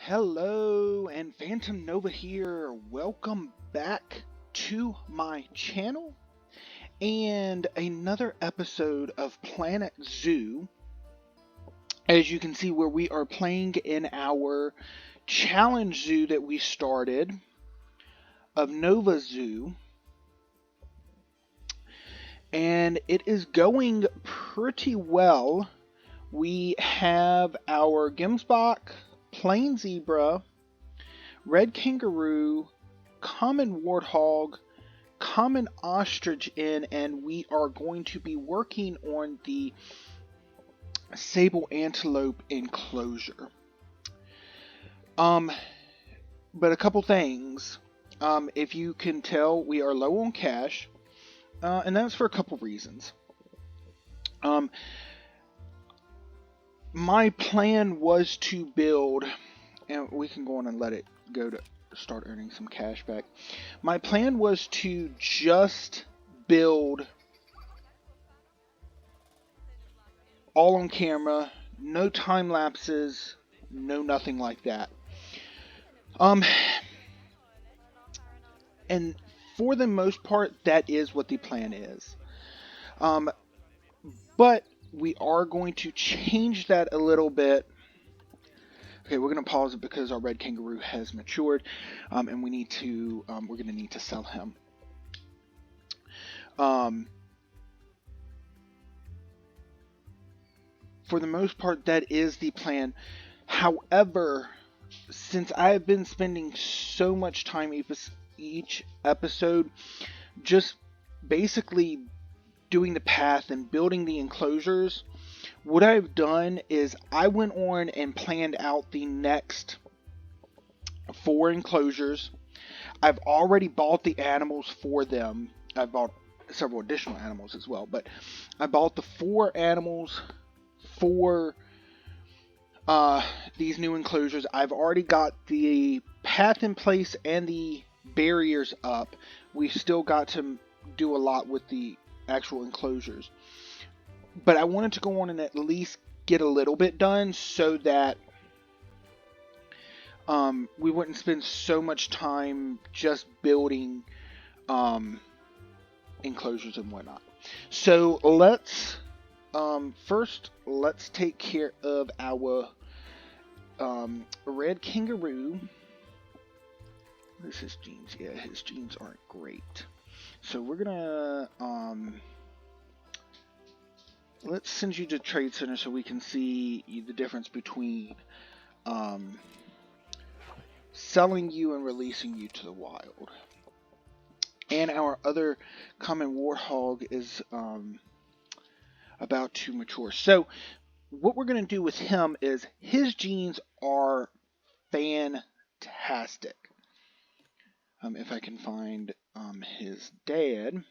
Hello, and Phantom Nova here. Welcome back to my channel and another episode of Planet Zoo. As you can see, where we are playing in our challenge zoo that we started of Nova Zoo, and it is going pretty well. We have our Gemsbok, Plain Zebra, Red Kangaroo, Common Warthog, Common Ostrich in, and we are going to be working on the Sable Antelope enclosure. But a couple things. If you can tell, we are low on cash, and that's for a couple reasons. My plan was to build, and we can go on and let it go to start earning some cash back. My plan was to just build all on camera, no time lapses, no nothing like that. And for the most part, that is what the plan is. But we are going to change that a little bit. Okay, we're going to pause it because our red kangaroo has matured, and we need to. We're going to need to sell him. For the most part, that is the plan. However, since I have been spending so much time each episode just basically doing the path and building the enclosures, what I've done is I went on and planned out the next 4 enclosures. I've already bought the animals for them. I bought several additional animals as well, but I bought the 4 animals for these new enclosures. I've already got the path in place and the barriers up. We still got to do a lot with the actual enclosures, but I wanted to go on and at least get a little bit done so that we wouldn't spend so much time just building enclosures and whatnot. So let's first let's take care of our red kangaroo. What is his genes? Yeah, his genes aren't great. So we're gonna let's send you to Trade Center so we can see the difference between selling you and releasing you to the wild. And our other common warthog is about to mature. So what we're going to do with him is his genes are fantastic. If I can find his dad.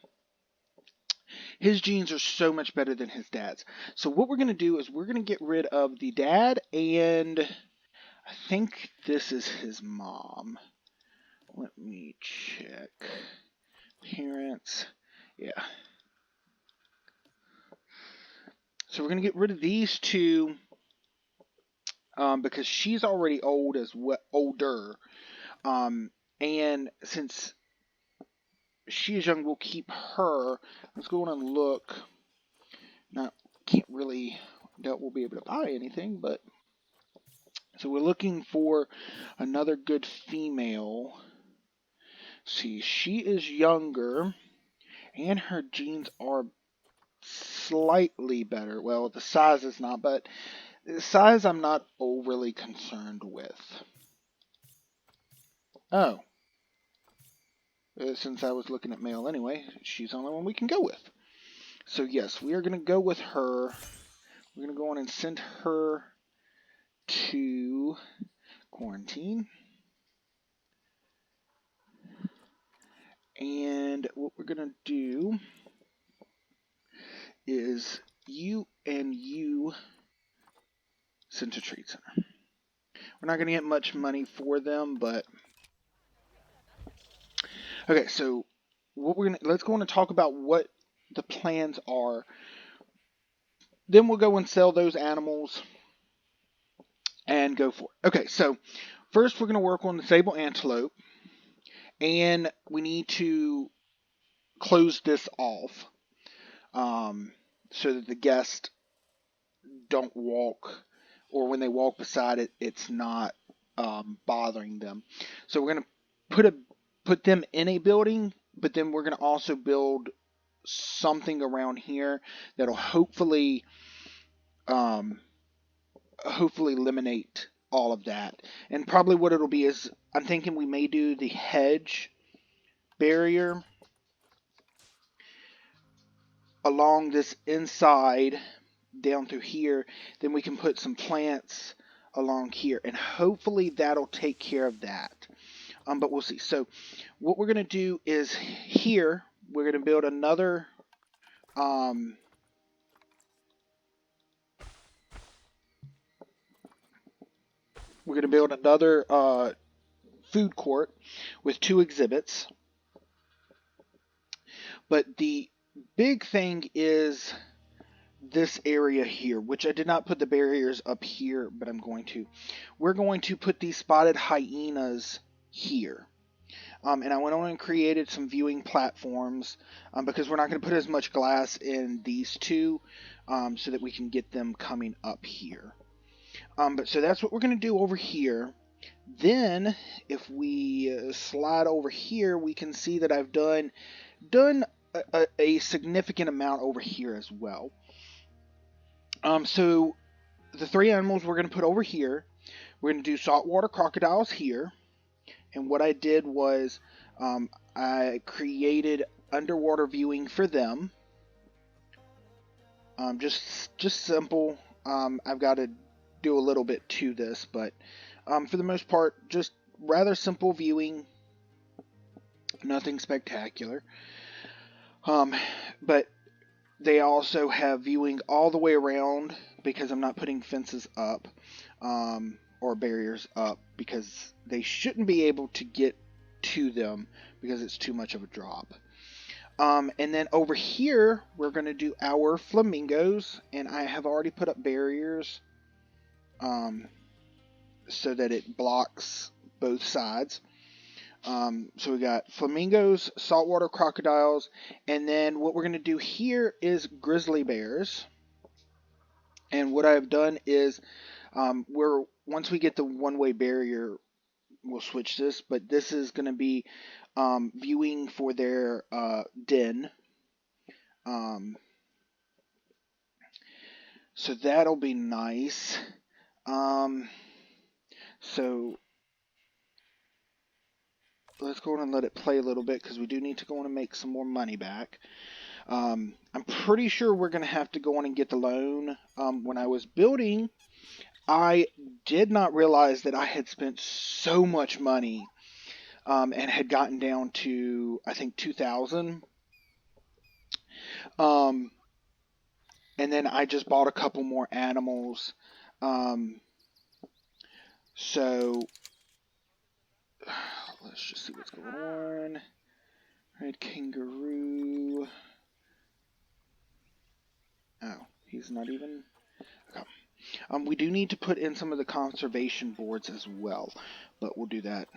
His genes are so much better than his dad's. So what we're going to do is we're going to get rid of the dad, and I think this is his mom. Let me check. Parents. Yeah. So we're going to get rid of these 2 because she's already older. And since she is young, we'll keep her. Let's go on and look. Can't really doubt we'll be able to buy anything, but so we're looking for another good female. See, she is younger, and her genes are slightly better. Well, the size is not, but the size I'm not overly concerned with. Oh. Since I was looking at male anyway, she's the only one we can go with. So yes, we are going to go with her. We're going to go on and send her to quarantine. And what we're going to do is you and you sent to Trade Center. We're not going to get much money for them, but okay. So let's go on and talk about what the plans are. Then we'll go and sell those animals and go for it. Okay, so First, we're going to work on the sable antelope, and we need to close this off so that the guests don't walk, or when they walk beside it, it's not bothering them. So we're going to put them in a building, but then we're going to also build something around here that'll um, hopefully eliminate all of that. And probably what it'll be is, I'm thinking we may do the hedge barrier along this inside down through here. Then we can put some plants along here, and hopefully that'll take care of that. But we'll see. So what we're going to do is here we're going to build another food court with 2 exhibits. But the big thing is this area here, which I did not put the barriers up here, but I'm going to. We're going to put these spotted hyenas here. And I went on and created some viewing platforms because we're not going to put as much glass in these two so that we can get them coming up here. But so that's what we're going to do over here. Then if we slide over here, we can see that I've done a significant amount over here as well. So the 3 animals we're going to put over here, we're going to do saltwater crocodiles here. And what I did was I created underwater viewing for them. Just simple. I've got to do a little bit to this, but for the most part, just rather simple viewing. Nothing spectacular. But they also have viewing all the way around because I'm not putting fences up or barriers up because they shouldn't be able to get to them because it's too much of a drop. And then over here, we're going to do our flamingos, and I have already put up barriers so that it blocks both sides. So we got flamingos, saltwater crocodiles, and then what we're going to do here is grizzly bears. And what I've done is once we get the one-way barrier, we'll switch this, but this is going to be viewing for their den. So that'll be nice. So let's go on and let it play a little bit because we do need to go on and make some more money back. I'm pretty sure we're going to have to go on and get the loan. When I was building, I did not realize that I had spent so much money and had gotten down to, I think, 2,000. And then I just bought a couple more animals. So let's just see what's going on. Red kangaroo. Oh, he's not even... Okay. We do need to put in some of the conservation boards as well, but we'll do that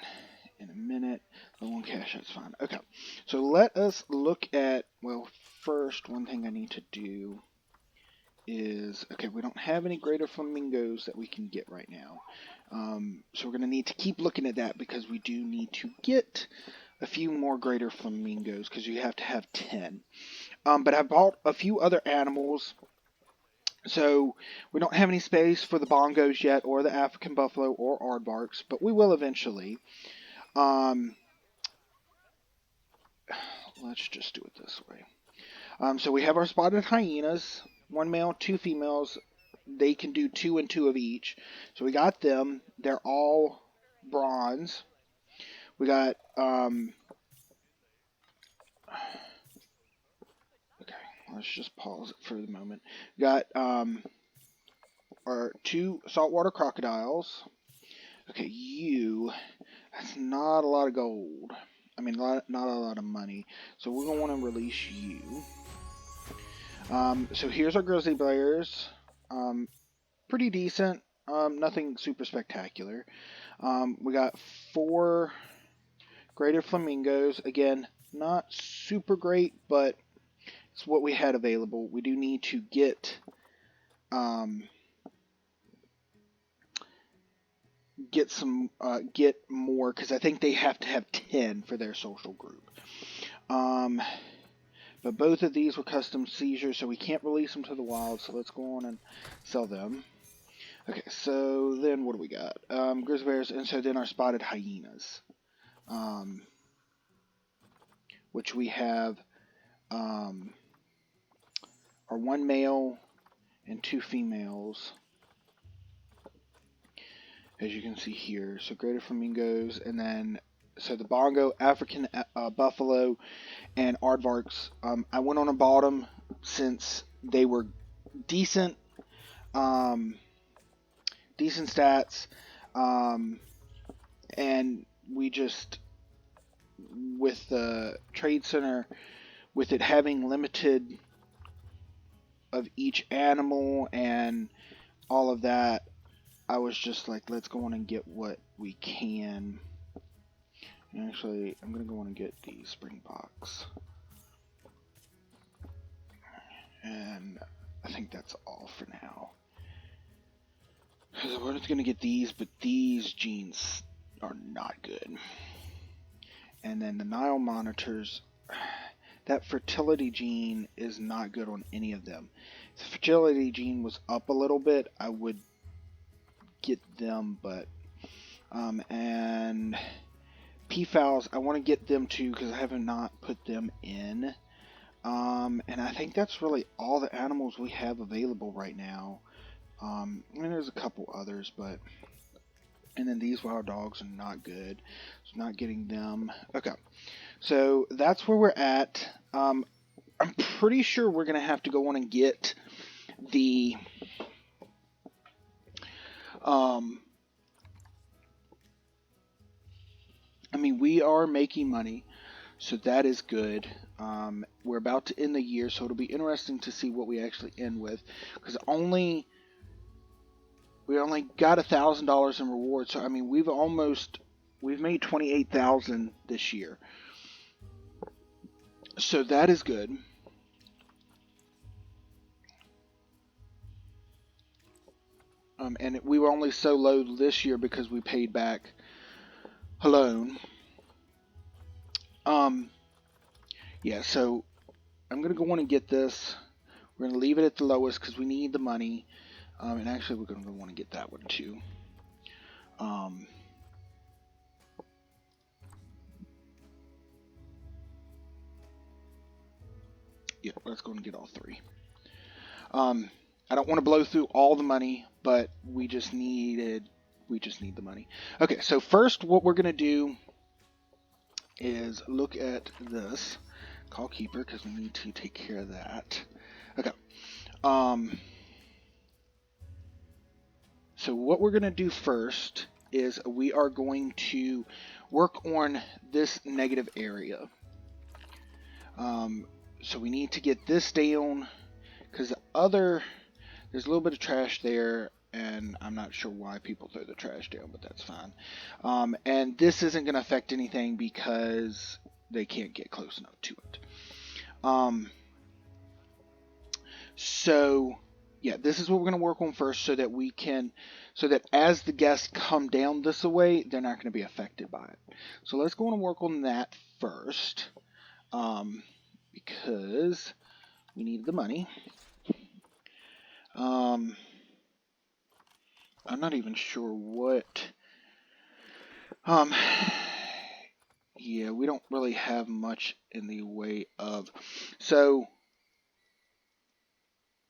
in a minute. Low on cash, that's fine. Okay, so let us look at, well, first, one thing I need to do is, okay, we don't have any greater flamingos that we can get right now. So we're going to need to keep looking at that because we do need to get a few more greater flamingos because you have to have 10. But I bought a few other animals. So we don't have any space for the bongos yet, or the African buffalo, or aardvarks, but we will eventually. Let's just do it this way. So we have our spotted hyenas, 1 male, 2 females. They can do 2 and 2 of each. So we got them. They're all bronze. We got let's just pause it for the moment. We got our 2 saltwater crocodiles. Okay, that's not a lot of gold. I mean, not a lot of money. So we're going to want to release you. So here's our grizzly bears. Pretty decent. Nothing super spectacular. We got 4 greater flamingos. Again, not super great, but it's what we had available. We do need to get get more, because I think they have to have 10 for their social group. But both of these were custom seizures, so we can't release them to the wild. So let's go on and sell them. Okay, so then what do we got? Grizzly bears, and so then our spotted hyenas, which we have are 1 male and 2 females, as you can see here. So greater flamingos, and then so the bongo, African buffalo, and aardvarks. I went on and bought them since they were decent, decent stats, and we just, with the trade center, with it having limited of each animal and all of that, I was just like, let's go on and get what we can. And actually, I'm going to go on and get the Springboks. And I think that's all for now. Because we're just going to get these, but these genes are not good. And then the Nile monitors, that fertility gene is not good on any of them. If the fertility gene was up a little bit, I would get them, but and peafowls, I want to get them too, because I have not put them in. And I think that's really all the animals we have available right now. I mean, there's a couple others, but, and then these wild dogs are not good, so not getting them. Okay, so that's where we're at. I'm pretty sure we're gonna have to go on and get the I mean, we are making money, so that is good. We're about to end the year, so it'll be interesting to see what we actually end with, because we only got $1,000 in rewards. So I mean, we've made 28,000 this year, so that is good. And we were only so low this year because we paid back a loan. Yeah, so I'm gonna go on and get this. We're gonna leave it at the lowest because we need the money. And actually, we're gonna want to get that one too. Yeah, let's go and get all 3. I don't want to blow through all the money, but we just need the money. Okay, so first what we're going to do is look at this. Call keeper, because we need to take care of that. Okay. So what we're going to do first is we are going to work on this negative area. So we need to get this down, because there's a little bit of trash there, and I'm not sure why people throw the trash down, but that's fine. And this isn't going to affect anything because they can't get close enough to it. So yeah, this is what we're going to work on first, so that as the guests come down this way, they're not going to be affected by it. So let's go on and work on that first, because we need the money. I'm not even sure what. Yeah, we don't really have much in the way of. So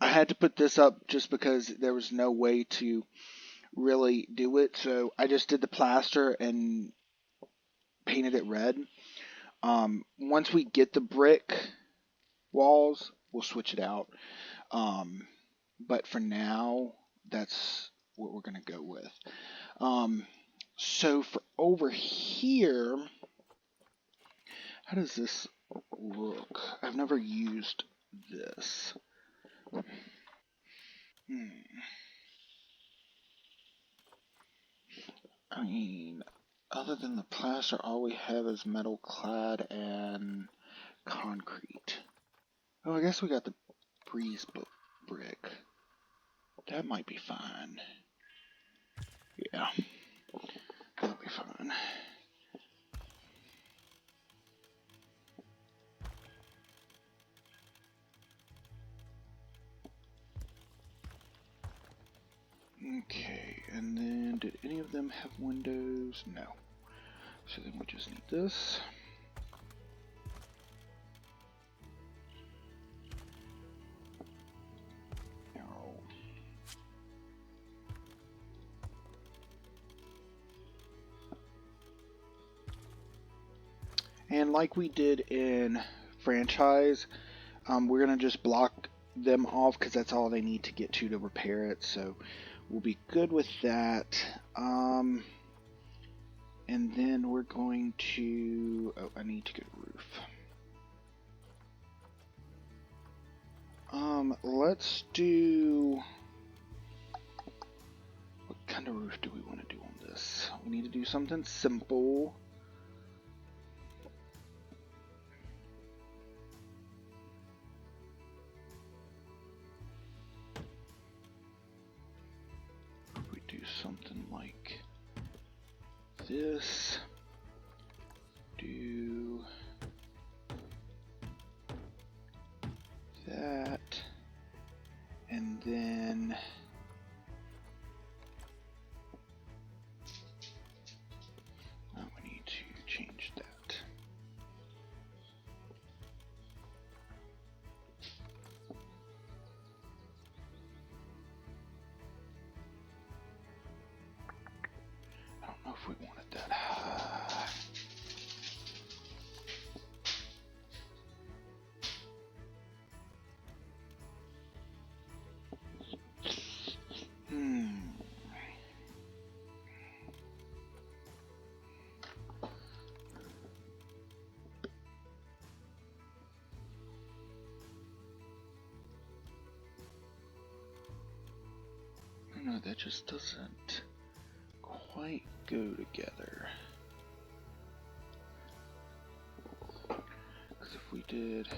I had to put this up just because there was no way to really do it. So I just did the plaster and painted it red. Once we get the brick walls, we'll switch it out. But for now, that's what we're going to go with. So for over here, how does this look? I've never used this. I mean, other than the plaster, all we have is metal clad and concrete. Oh, I guess we got the breeze brick. That might be fine. Yeah, that'll be fine. Okay, and then did any of them have windows? No. So then we just need this. No. And like we did in franchise, we're gonna just block them off because that's all they need to get to repair it. So we'll be good with that. And then we're going to... Oh, I need to get a roof. Let's do... What kind of roof do we want to do on this? We need to do something simple. We do something like this. Do that. And then... Oh, we need to change that. I don't know if we wanted that high. No, that just doesn't quite go together. Because if we did...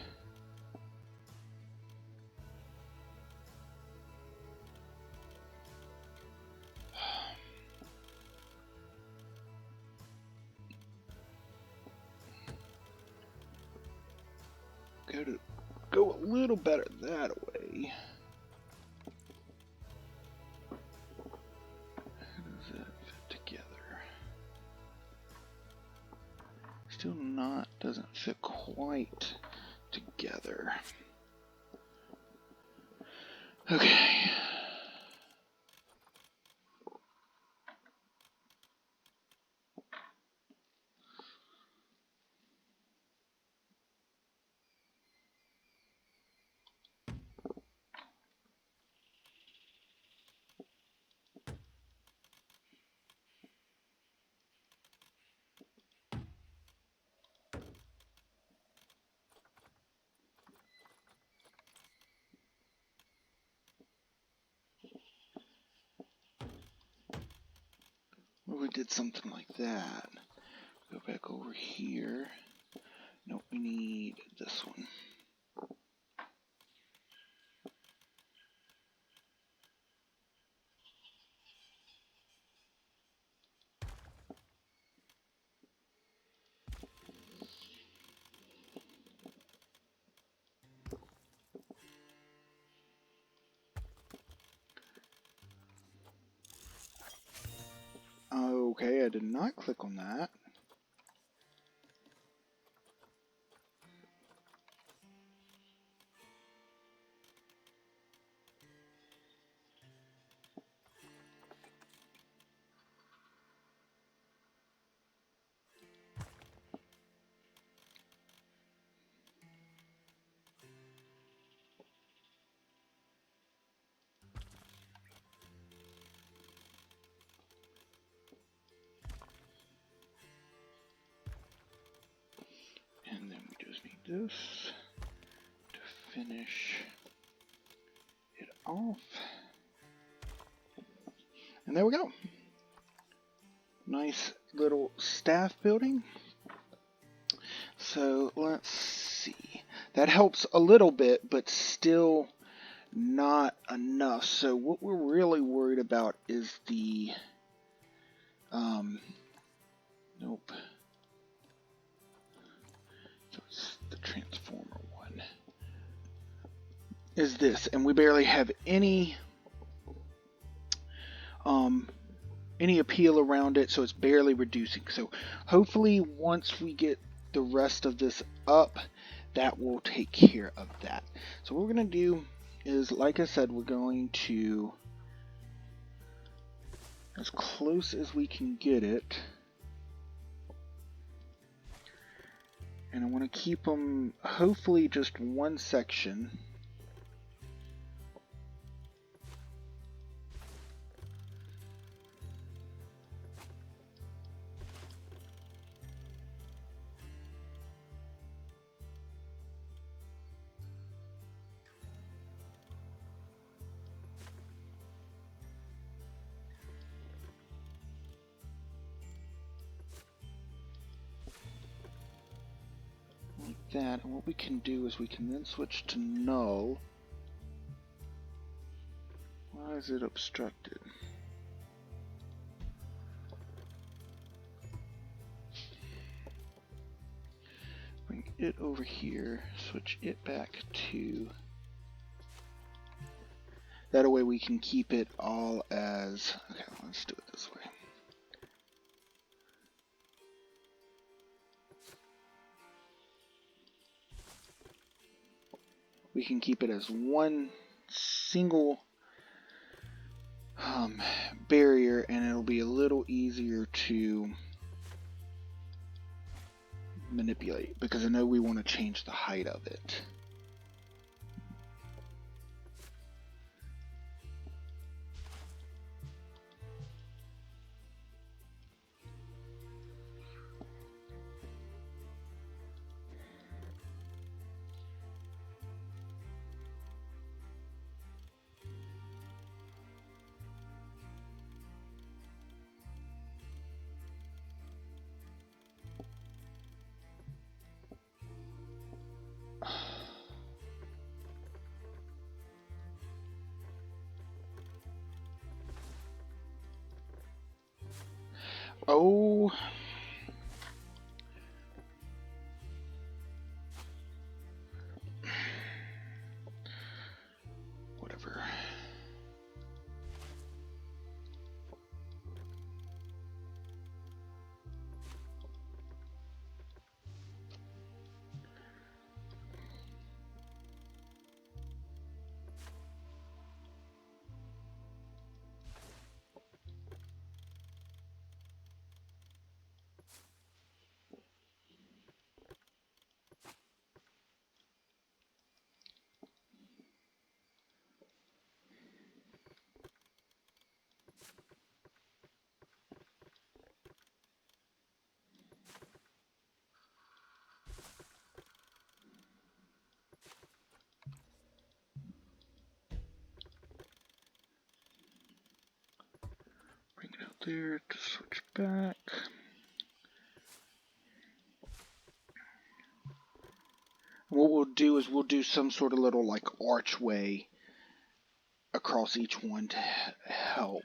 go a little better that way. How does that fit together? Still not, doesn't fit quite together. Okay. Well, we did something like that. Go back over here. Nope, we need this one. Okay, I did not click on that. And then we just need this to finish it off. And there we go. Nice little staff building. So let's see. That helps a little bit, but still not enough. So what we're really worried about is the nope. So it's the transformer one. Is this, and we barely have any appeal around it, so it's barely reducing. So hopefully once we get the rest of this up, that will take care of that. So what we're going to do is, like I said, we're going to, as close as we can get it, and I want to keep them hopefully just one section. That, and what we can do is we can then switch to null. Why is it obstructed? Bring it over here, switch it back to that way we can keep it all as, okay, let's do it this way. We can keep it as one single barrier, and it'll be a little easier to manipulate, because I know we want to change the height of it. Oh, whatever. Bring it out there to switch back. What we'll do is we'll do some sort of little like archway across each one to help.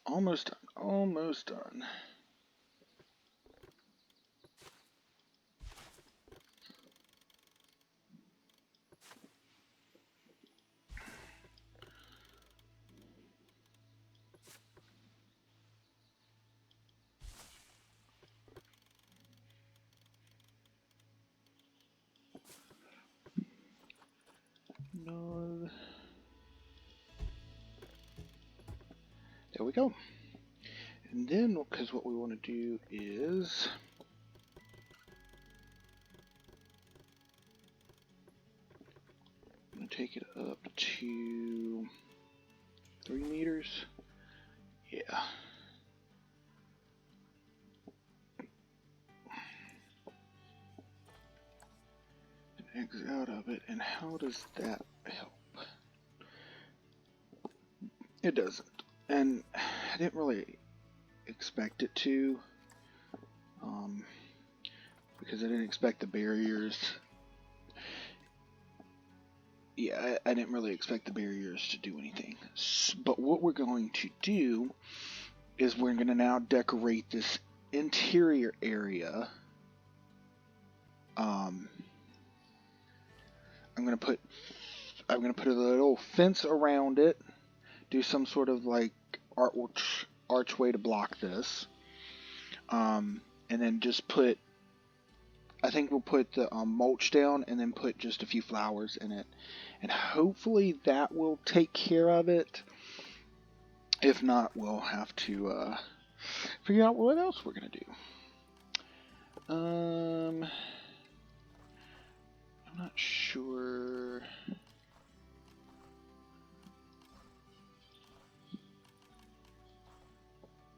Almost done. Almost done. No. There we go. And then, because what we want to do is I'm going to take it up to 3 meters. Yeah. And exit out of it. And how does that help? It doesn't. And I didn't really expect it to. Because I didn't expect the barriers. Yeah, I didn't really expect the barriers to do anything. But what we're going to do is we're going to now decorate this interior area. I'm going to put a little fence around it. Do some sort of like archway to block this. And then just put, I think we'll put the mulch down and then put just a few flowers in it. And hopefully that will take care of it. If not, we'll have to figure out what else we're going to do. I'm not sure.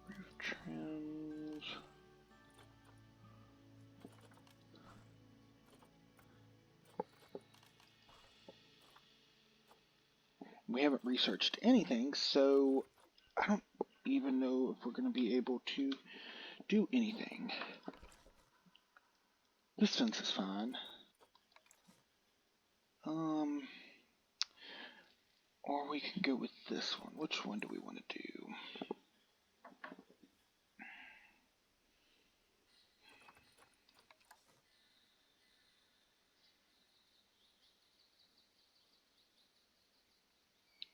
Roof trims. We haven't researched anything, so I don't even know if we're going to be able to do anything. This fence is fine. Or we can go with this one. Which one do we want to do?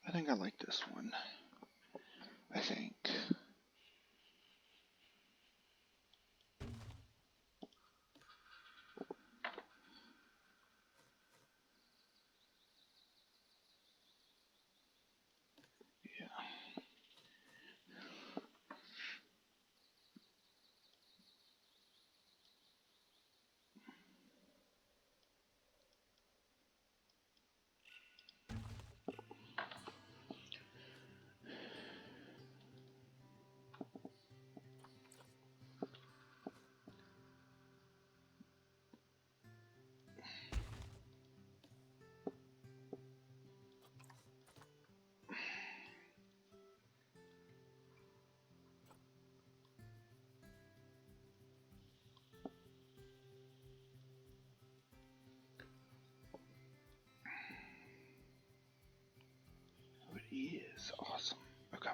I think I like this one. I think. Yeah. It is awesome. Okay.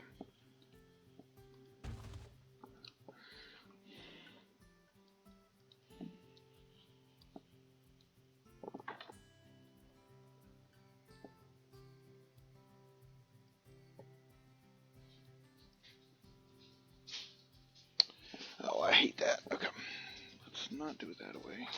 Oh, I hate that. Okay. Let's not do it that way.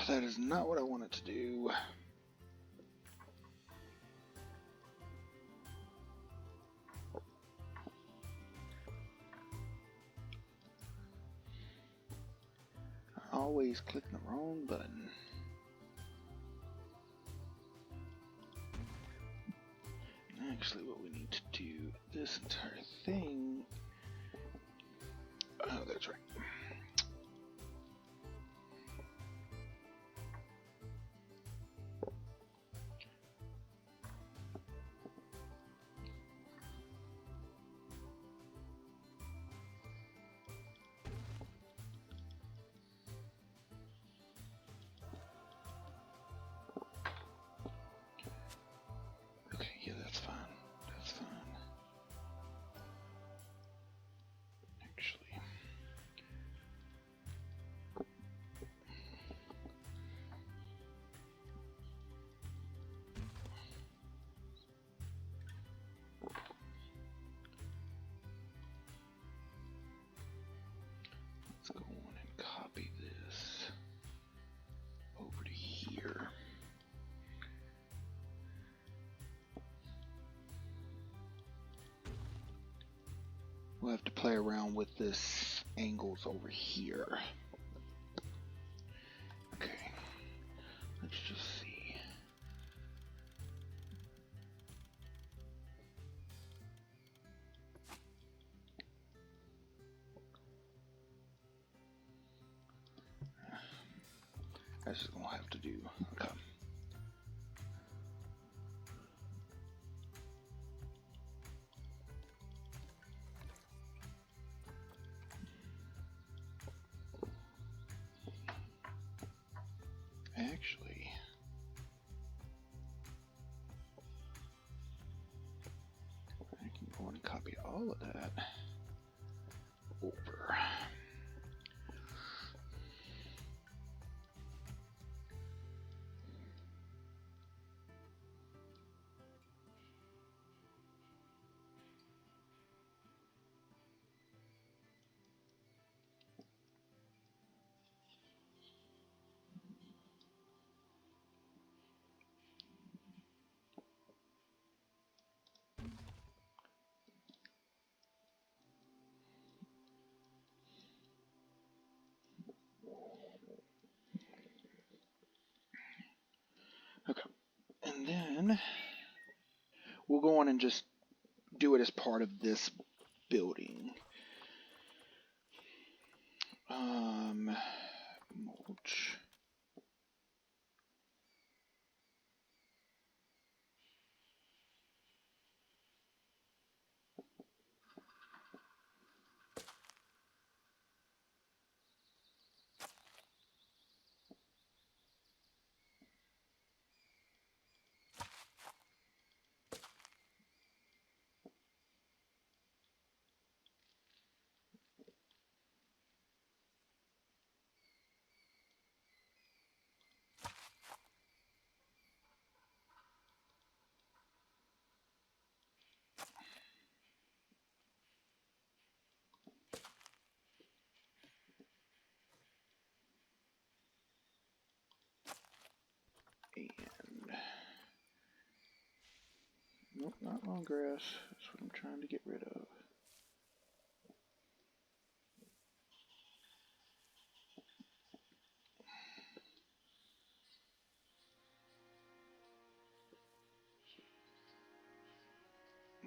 That is not what I wanted to do. I always click the wrong button. Actually, what we need to do, this entire thing. Oh, that's right. Okay, yeah, that's fine. That's fine. Actually, with this angles over here. Okay, let's just see. That's just gonna have to do. Okay. Actually, I can go and copy all of that over. Okay, and then we'll go on and just do it as part of this building. Mulch. And nope, not long grass. That's what I'm trying to get rid of.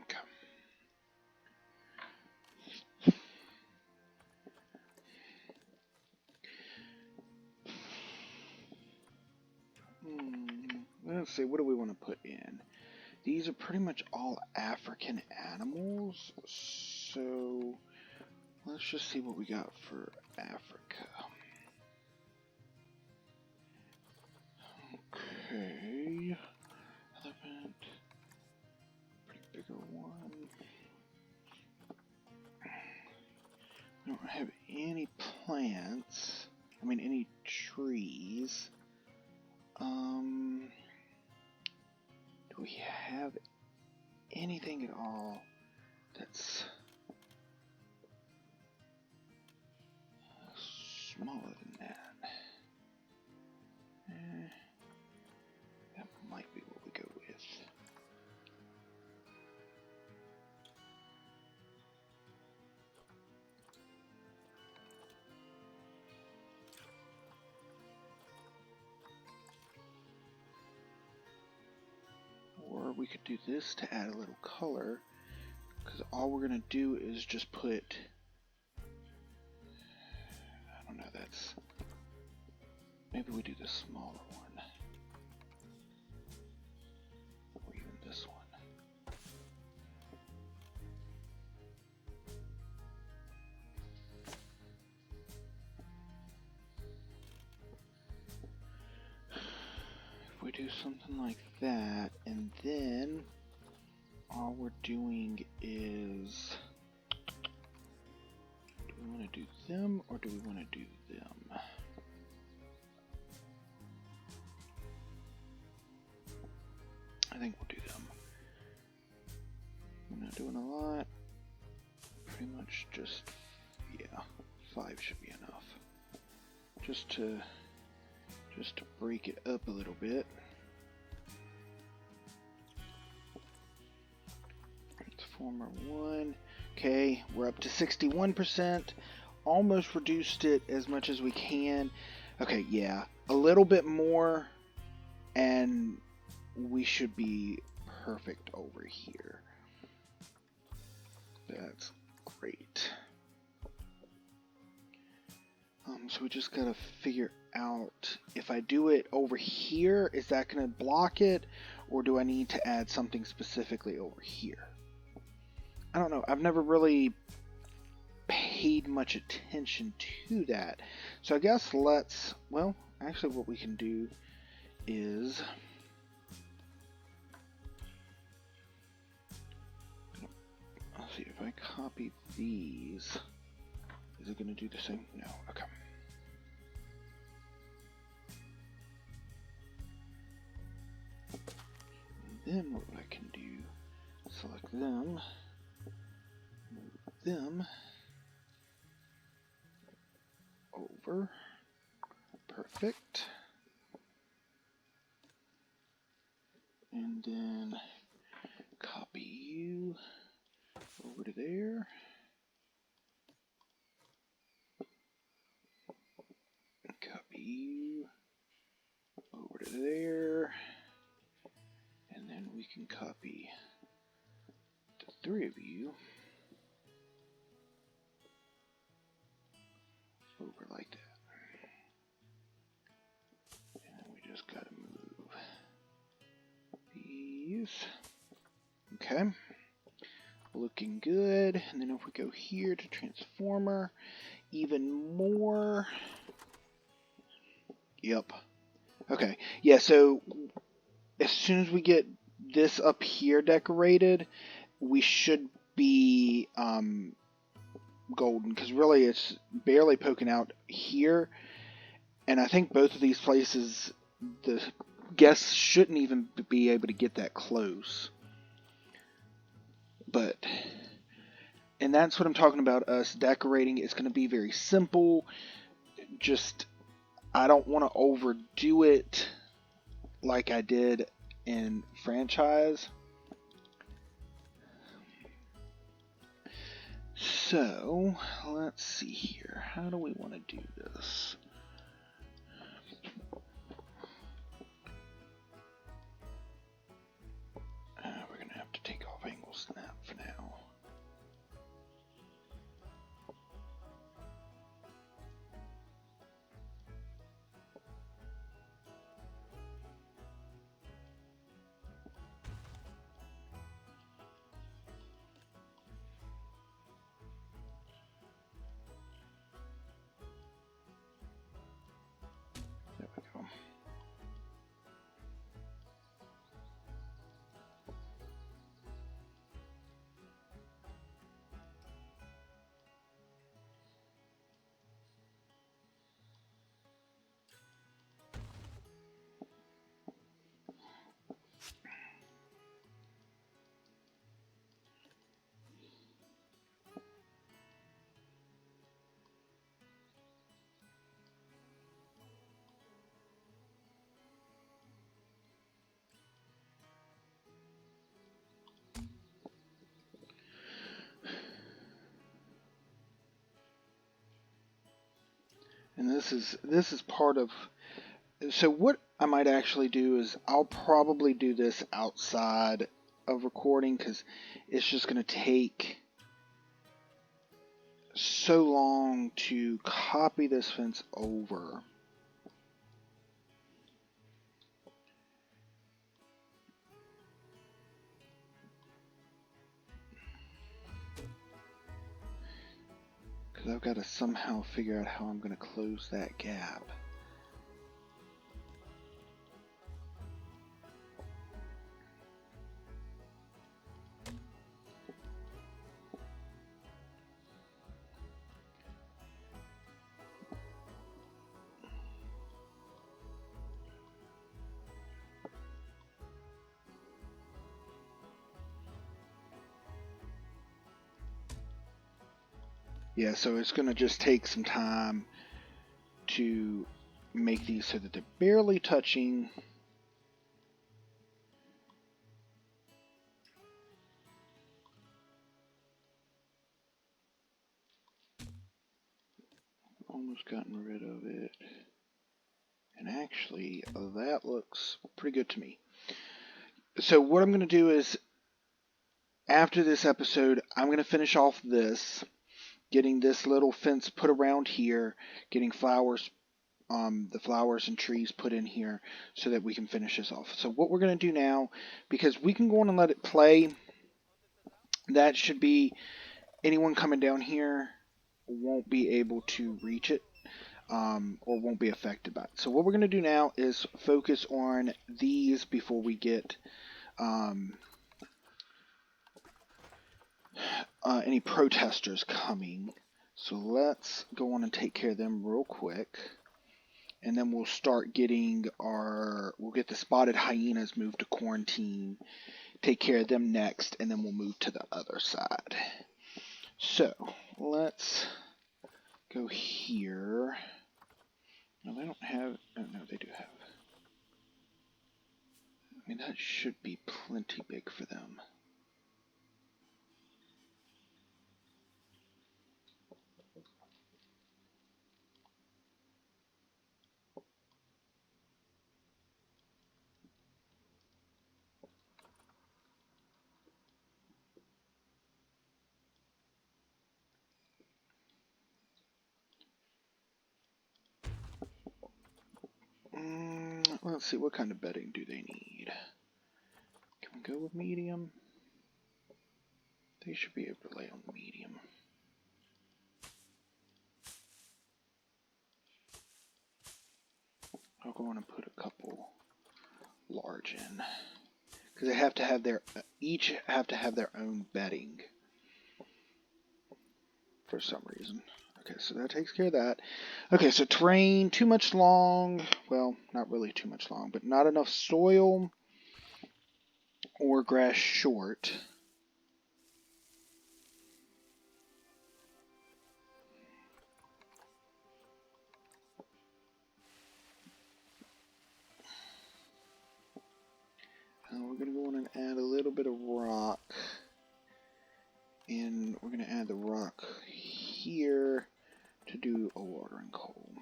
Okay. Let's see, what do we want to put in? These are pretty much all African animals, so let's just see what we got for Africa. Okay, elephant, pretty bigger one. I don't have any plants, any trees. Do we have anything at all that's smaller than that? That might be what we go with. Or we could do this to add a little color, because all we're going to do is just put, I don't know, that's, maybe we do the smaller one, or even this one. If we do something like that, and then all we're doing is, do we want to do them or do we want to do them? I think we'll do them. We're not doing a lot. Pretty much just, yeah, 5 should be enough. Just to break it up a little bit. Transformer 1. Okay, we're up to 61%. Almost reduced it as much as we can. Okay, yeah, a little bit more and we should be perfect over here. That's great. So we just gotta figure out if I do it over here, is that gonna block it, or do I need to add something specifically over here? I don't know. I've never really paid much attention to that. So I guess let's, well, actually what we can do is let's see if I copy these. Is it going to do the same? No. Okay. And then what I can do, select them, move them over. Perfect. And then copy you over to there. Copy you over to there. And then we can copy the three of you over like that. And we just gotta move these. Okay. Looking good. And then if we go here to transformer, even more. Yep. Okay. Yeah, so as soon as we get this up here decorated, we should be golden, because really it's barely poking out here, and I think both of these places the guests shouldn't even be able to get that close. But, and that's what I'm talking about, us decorating. It's going to be very simple. Just, I don't want to overdo it like I did in franchise. So, let's see here. How do we want to do this? We're going to have to take off angle snap for now. There we go. And this is part of, so what I might actually do is I'll probably do this outside of recording, because it's just going to take so long to copy this fence over. Because I've got to somehow figure out how I'm going to close that gap. Yeah, so it's going to just take some time to make these so that they're barely touching. Almost gotten rid of it. And actually, that looks pretty good to me. So what I'm going to do is, after this episode, I'm going to finish off this, getting this little fence put around here, getting flowers, the flowers and trees put in here so that we can finish this off. So what we're going to do now, because we can go on and let it play, that should be, anyone coming down here won't be able to reach it. Or won't be affected by it. So what we're going to do now is focus on these before we get any protesters coming. So let's go on and take care of them real quick. And then we'll start getting we'll get the spotted hyenas moved to quarantine, take care of them next, and then we'll move to the other side. So let's go here. No, they don't have, oh no, they do have. I mean, that should be plenty big for them. Let's see, what kind of bedding do they need? Can we go with medium? They should be able to lay on medium. I'll go on and put a couple large in. Because they have to have each have to have their own bedding. For some reason. Okay, so that takes care of that. Okay, so terrain, too much long. Well, not really too much long, but not enough soil or grass short. We're going to go on and add a little bit of rock. And we're going to add the rock here to do a watering hole.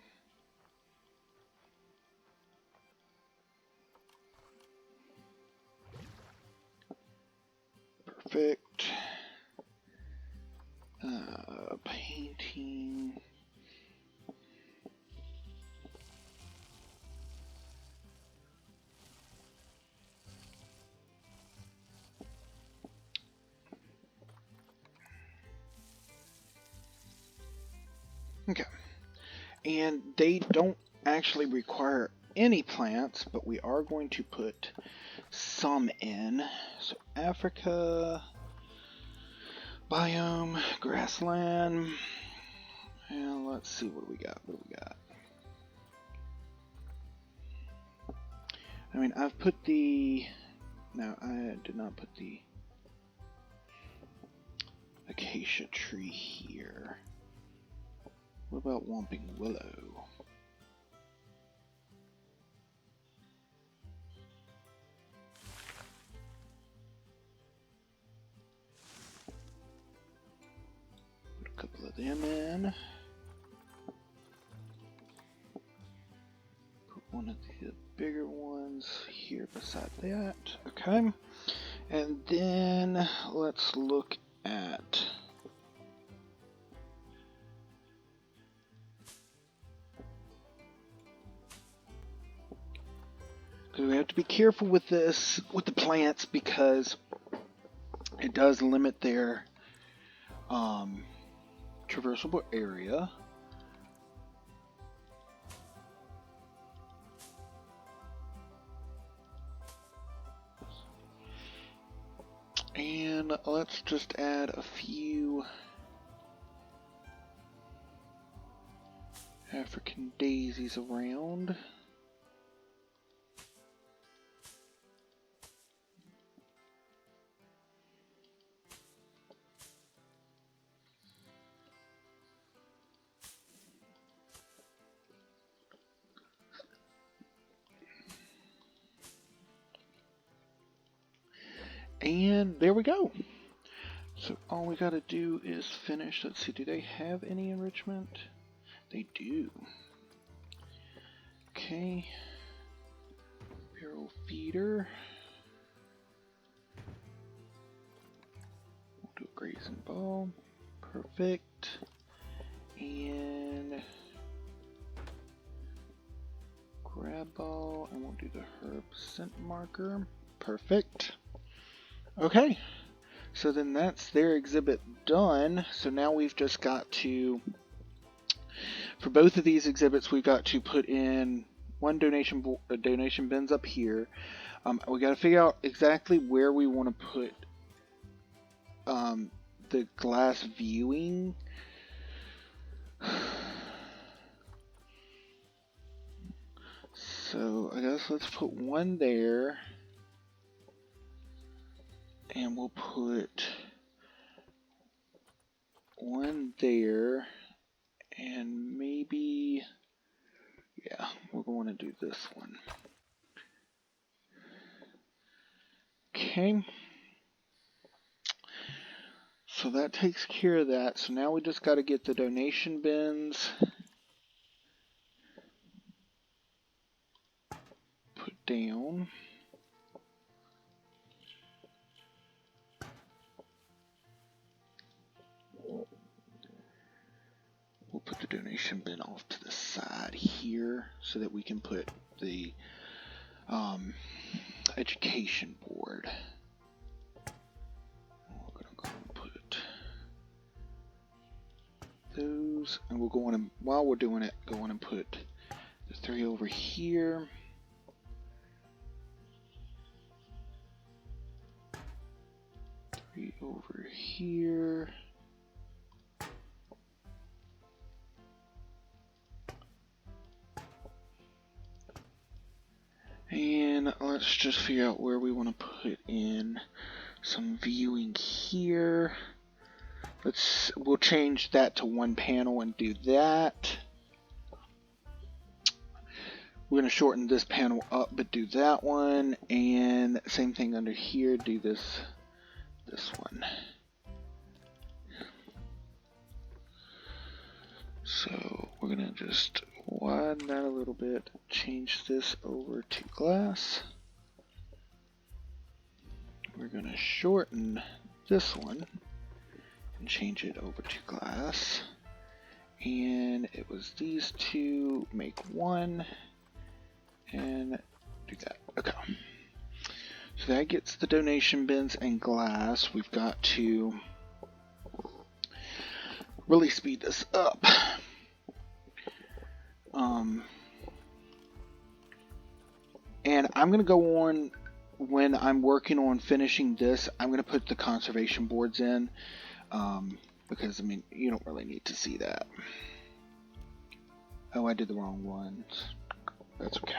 Perfect. Painting. Okay. And they don't actually require any plants, but we are going to put some in. So Africa, biome, grassland, and let's see what we got. I mean, I've put no, I did not put the acacia tree here. What about Whomping Willow? Put a couple of them in. Put one of the bigger ones here beside that. Okay. And then let's look at we have to be careful with this, with the plants, because it does limit their traversable area. And let's just add a few African daisies around. And there we go. So all we got to do is finish. Let's see, do they have any enrichment? They do. Okay. Barrel feeder. We'll do a grazing ball. Perfect. And grab ball, and we'll do the herb scent marker. Perfect. Okay. So then that's their exhibit done. So now we've just got to, for both of these exhibits, we've got to put in one donation bins up here. We got to figure out exactly where we want to put the glass viewing. So I guess let's put one there, and we'll put one there, and maybe, yeah, we're going to do this one. Okay. So that takes care of that. So now we just got to get the donation bins put down. We'll put the donation bin off to the side here so that we can put the education board. We're going to go and put those, and we'll go on and, while we're doing it, go on and put the 3 over here. Over here. And let's just figure out where we want to put in some viewing here. We'll change that to one panel and do that. We're going to shorten this panel up, but do that one, and same thing under here, do this one. So we're going to just widen that a little bit, change this over to glass. We're going to shorten this one and change it over to glass. And it was these two, make one, and do that. Okay. So that gets the donation bins and glass. We've got to really speed this up. And I'm going to go on, when I'm working on finishing this, I'm going to put the conservation boards in. Because, I mean, you don't really need to see that. Oh, I did the wrong ones. That's okay.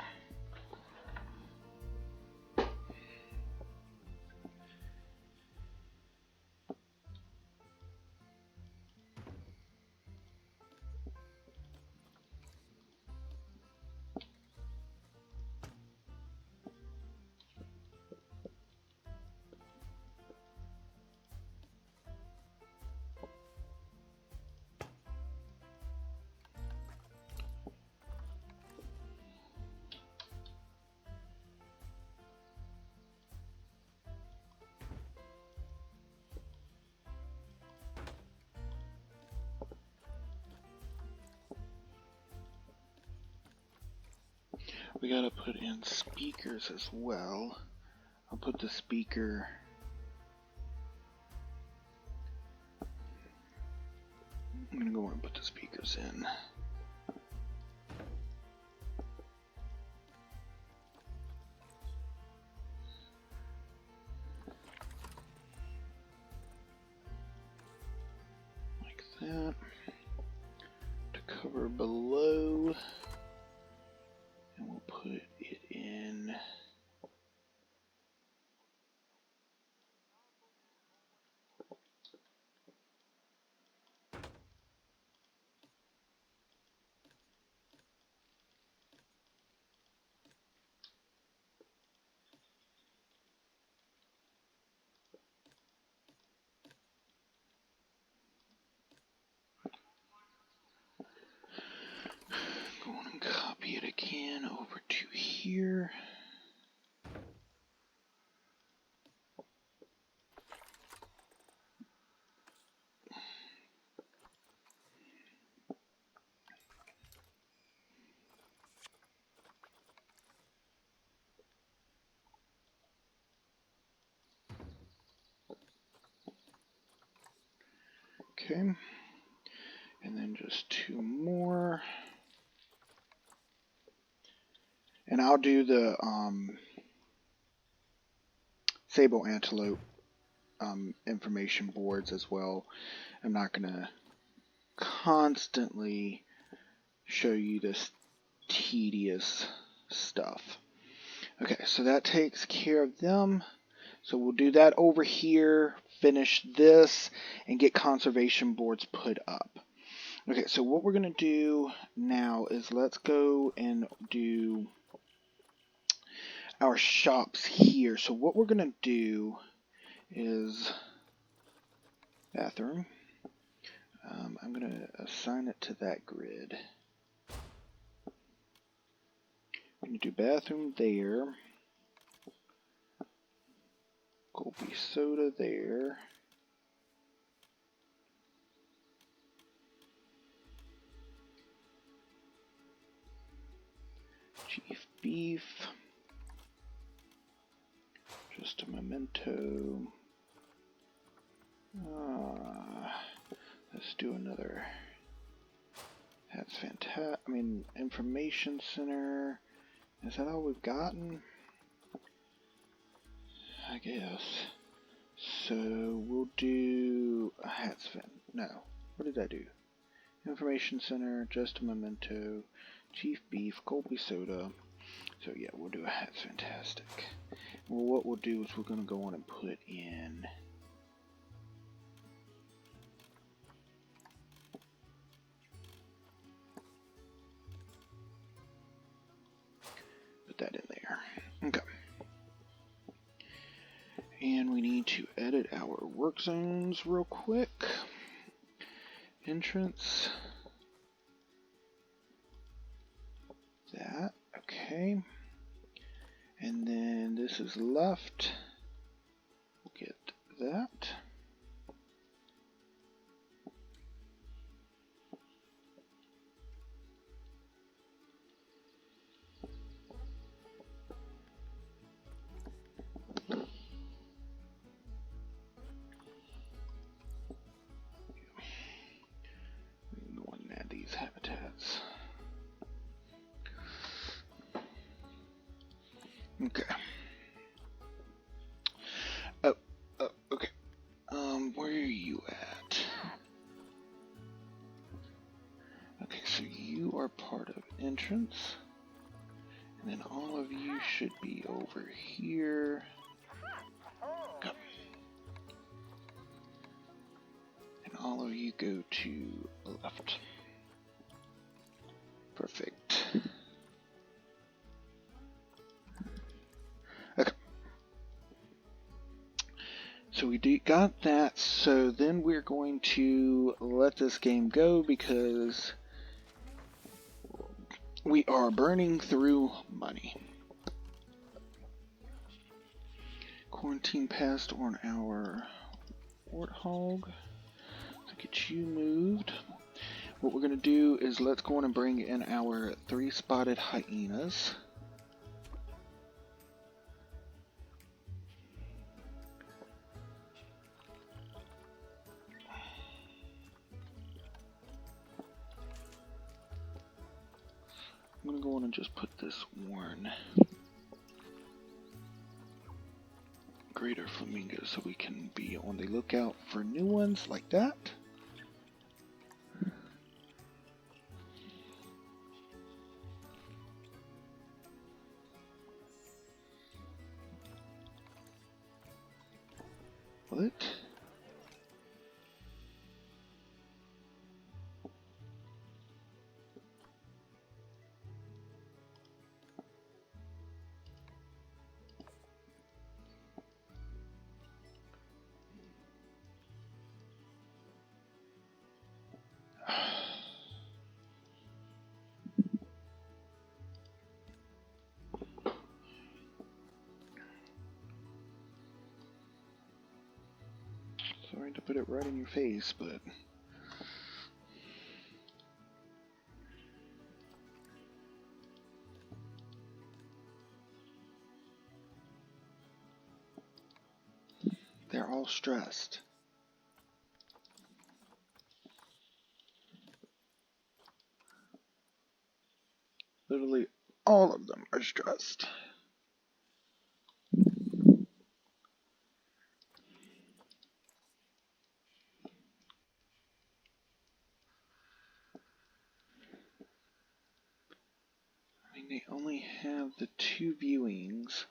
We gotta put in speakers as well. I'll put the speaker. I'm gonna go and put the speakers in. Like that. To cover below. And we'll put it in. here. Okay, and then just 2 more. And I'll do the sable antelope information boards as well. I'm not going to constantly show you this tedious stuff. Okay, so that takes care of them. So we'll do that over here, finish this, and get conservation boards put up. Okay, so what we're going to do now is let's go and do our shops here. So what we're going to do is bathroom. I'm going to assign it to that grid. I'm going to do bathroom there. Colby soda there. Chief beef. Just a memento. Let's do another. That's fantastic. I mean, information center. Is that all we've gotten? I guess. So we'll do a hats fin. No. What did I do? Information center, just a memento, chief beef, Colby soda. So yeah, we'll do a hats fantastic. Well, what we'll do is we're going to go on and put in that in there. Okay. And we need to edit our work zones real quick. Entrance. That. Okay. And then this is left. We'll get that. Habitats. Okay. Okay. Where are you at? Okay, so you are part of entrance. And then all of you should be over here. Go. And all of you go to left. Perfect. Okay. So we got that, so then we're going to let this game go because we are burning through money. Quarantine passed on our warthog to get you moved. What we're going to do is let's go on and bring in our 3-spotted hyenas. I'm going to go on and just put this one greater flamingo so we can be on the lookout for new ones like that. What? trying to put it right in your face, but... They're all stressed. Literally all of them are stressed. I mean, they only have the 2 viewings.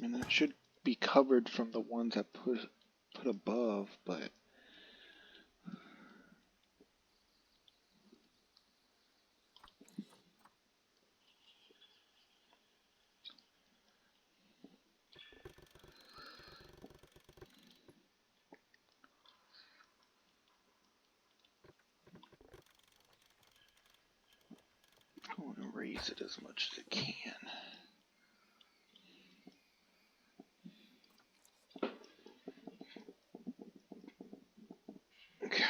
I mean, that should be covered from the ones I put above, but... I want to raise it as much as it can. Okay.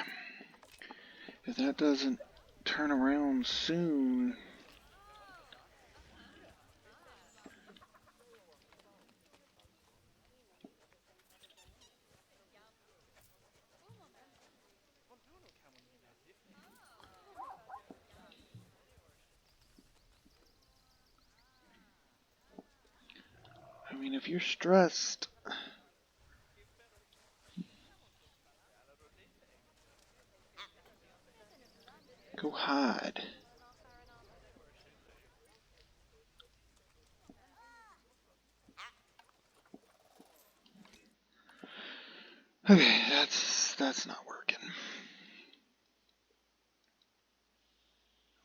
If that doesn't turn around soon... I mean, if you're stressed... Go hide. Okay, that's not working.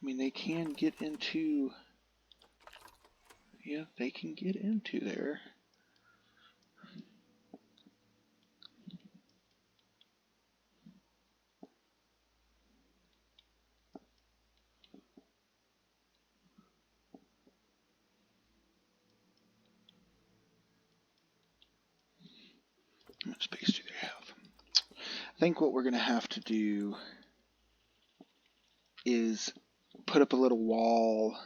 I mean, they can get into... Yeah, they can get into there. How much space do they have? I think what we're going to have to do is put up a little wall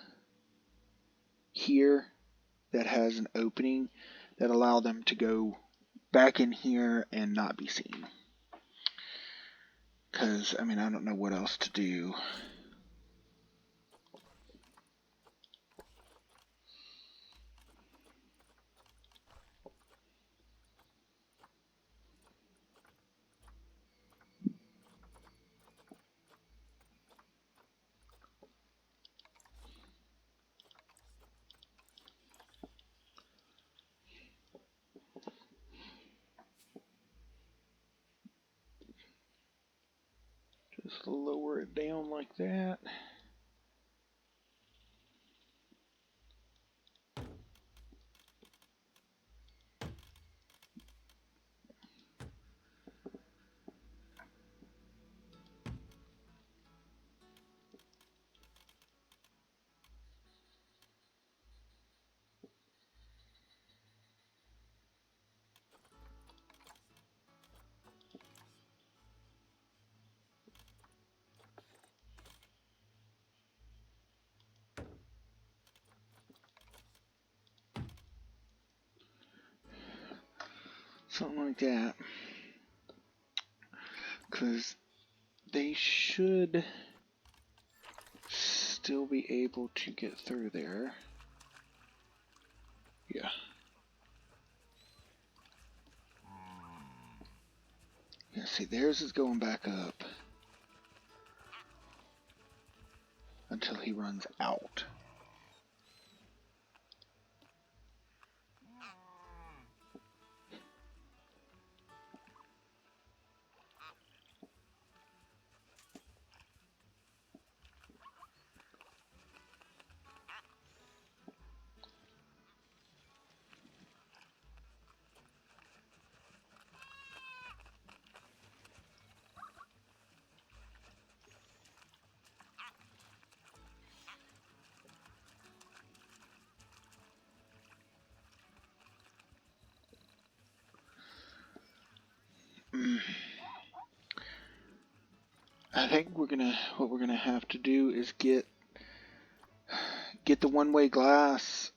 here that has an opening that allow them to go back in here and not be seen. Because, I mean, I don't know what else to do. Just lower it down like that. Something like that. Because they should still be able to get through there. Yeah. Yeah, see, theirs is going back up until he runs out. I think what we're gonna have to do is get the one-way glass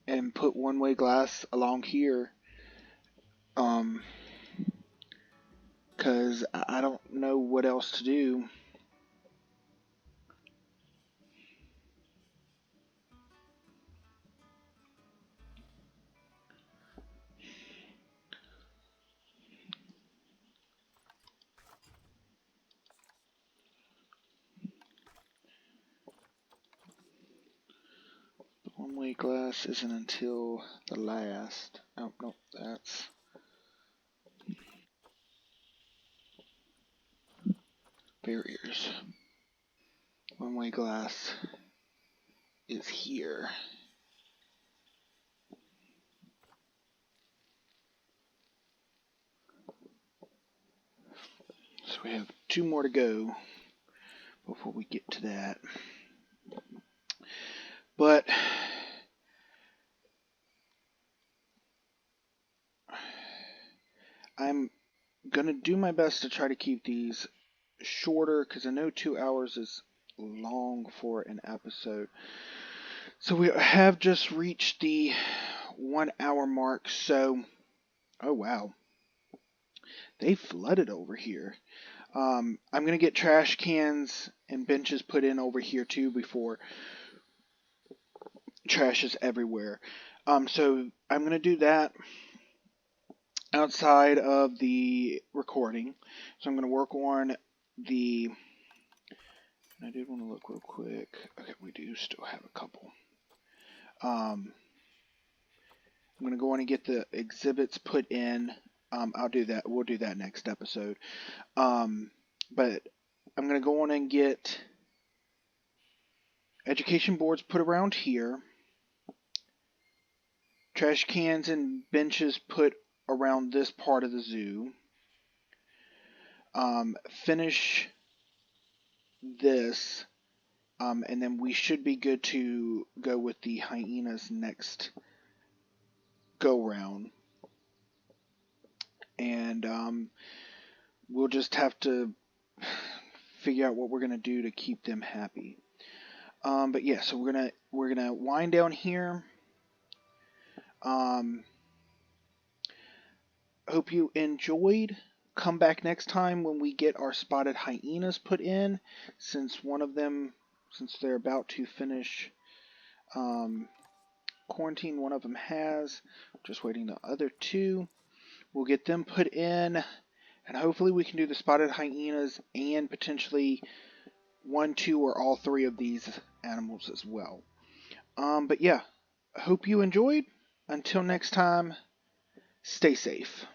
and put one-way glass along here. Because I don't know what else to do. The one-way glass isn't until the last. Oh, no, that's barriers. One-way glass is here. So we have 2 more to go before we get to that. But I'm gonna do my best to try to keep these shorter because I know 2 hours is long for an episode. So we have just reached the 1 hour mark. So, oh wow, they flooded over here. I'm gonna get trash cans and benches put in over here too before trash is everywhere. So I'm gonna do that outside of the recording. So I'm gonna work on the. I did want to look real quick. Okay, we do still have a couple. I'm gonna go on and get the exhibits put in. I'll do that. We'll do that next episode. But I'm gonna go on and get education boards put around here. Trash cans and benches put around this part of the zoo. Finish this, and then we should be good to go with the hyenas next go round. And we'll just have to figure out what we're gonna do to keep them happy. But yeah, so we're gonna wind down here. Hope you enjoyed. Come back next time when we get our spotted hyenas put in, since they're about to finish quarantine, one of them has. Just waiting the other 2. We'll get them put in, and hopefully we can do the spotted hyenas and potentially 1, 2, or all 3 of these animals as well. But yeah, hope you enjoyed. Until next time, stay safe.